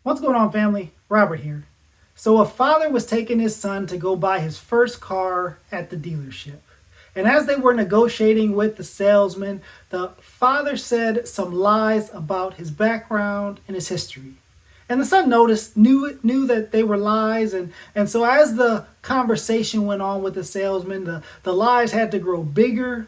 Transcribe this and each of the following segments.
What's going on, family? Robert here. So a father was taking his son to go buy his first car at the dealership. And as they were negotiating with the salesman, the father said some lies about his background and his history. And the son knew that they were lies, and so as the conversation went on with the salesman, the lies had to grow bigger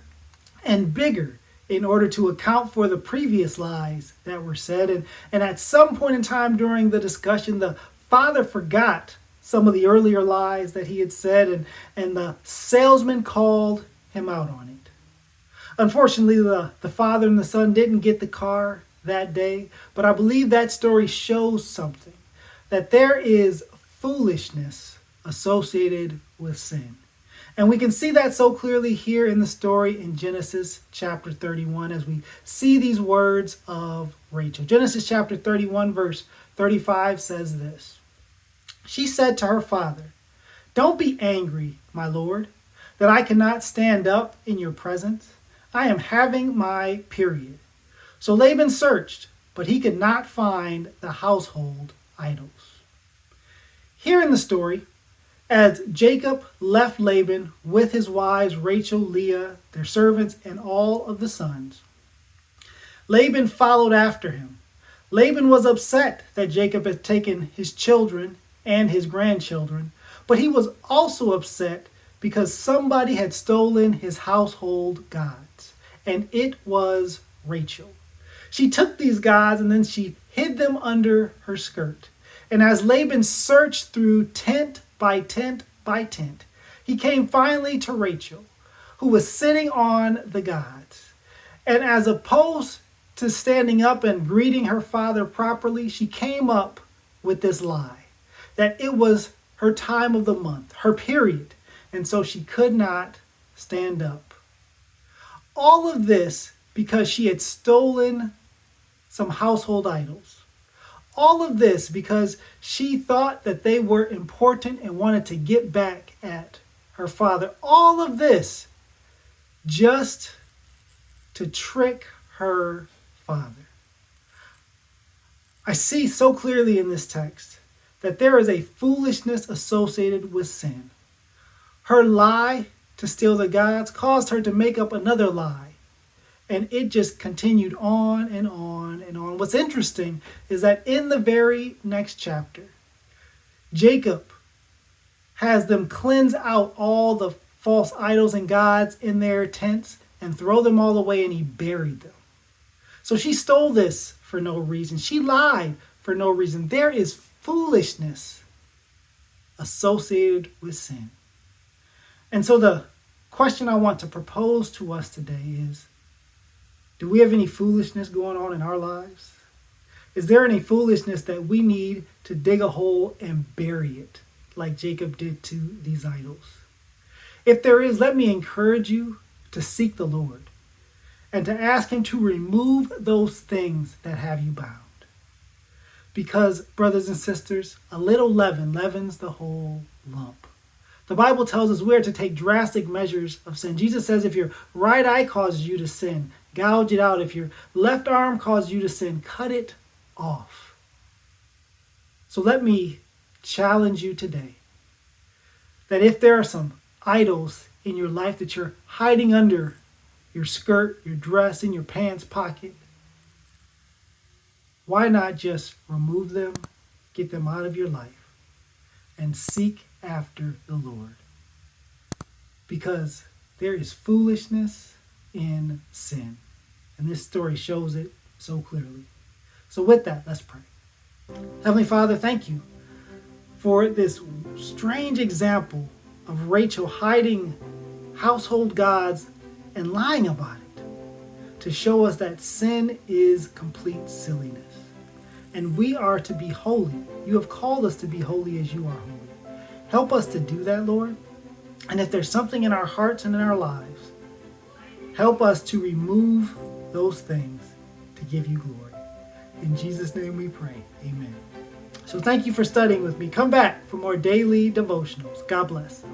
and bigger in order to account for the previous lies that were said. And at some point in time during the discussion, the father forgot some of the earlier lies that he had said, and the salesman called him out on it. Unfortunately, the father and the son didn't get the car that day, but I believe that story shows something, that there is foolishness associated with sin. And we can see that so clearly here in the story in Genesis chapter 31 as we see these words of Rachel. Genesis chapter 31 verse 35 says this. She said to her father, "Don't be angry, my lord, that I cannot stand up in your presence. I am having my period." So Laban searched, but he could not find the household idols. Here in the story, as Jacob left Laban with his wives Rachel, Leah, their servants, and all of the sons, Laban followed after him. Laban was upset that Jacob had taken his children and his grandchildren, but he was also upset because somebody had stolen his household gods, and it was Rachel. She took these gods and then she hid them under her skirt. And as Laban searched through tent by tent by tent, he came finally to Rachel, who was sitting on the gods. And as opposed to standing up and greeting her father properly, she came up with this lie, that it was her time of the month, her period, and so she could not stand up. All of this because she had stolen some household idols. All of this because she thought that they were important and wanted to get back at her father. All of this just to trick her father. I see so clearly in this text that there is a foolishness associated with sin. Her lie to steal the gods caused her to make up another lie. And it just continued on and on and on. What's interesting is that in the very next chapter, Jacob has them cleanse out all the false idols and gods in their tents and throw them all away, and he buried them. So she stole this for no reason. She lied for no reason. There is foolishness associated with sin. And so the question I want to propose to us today is, do we have any foolishness going on in our lives? Is there any foolishness that we need to dig a hole and bury it, like Jacob did to these idols? If there is, let me encourage you to seek the Lord and to ask him to remove those things that have you bound. Because, brothers and sisters, a little leaven leavens the whole lump. The Bible tells us we are to take drastic measures of sin. Jesus says if your right eye causes you to sin, gouge it out. If your left arm causes you to sin, cut it off. So let me challenge you today that if there are some idols in your life that you're hiding under your skirt, your dress, in your pants pocket, why not just remove them, get them out of your life, and seek after the Lord? Because there is foolishness in sin. And this story shows it so clearly. So with that, let's pray. Heavenly Father, thank you for this strange example of Rachel hiding household gods and lying about it to show us that sin is complete silliness. And we are to be holy. You have called us to be holy as you are holy. Help us to do that, Lord. And if there's something in our hearts and in our lives, help us to remove those things to give you glory. In Jesus' name we pray. Amen. So thank you for studying with me. Come back for more daily devotionals. God bless.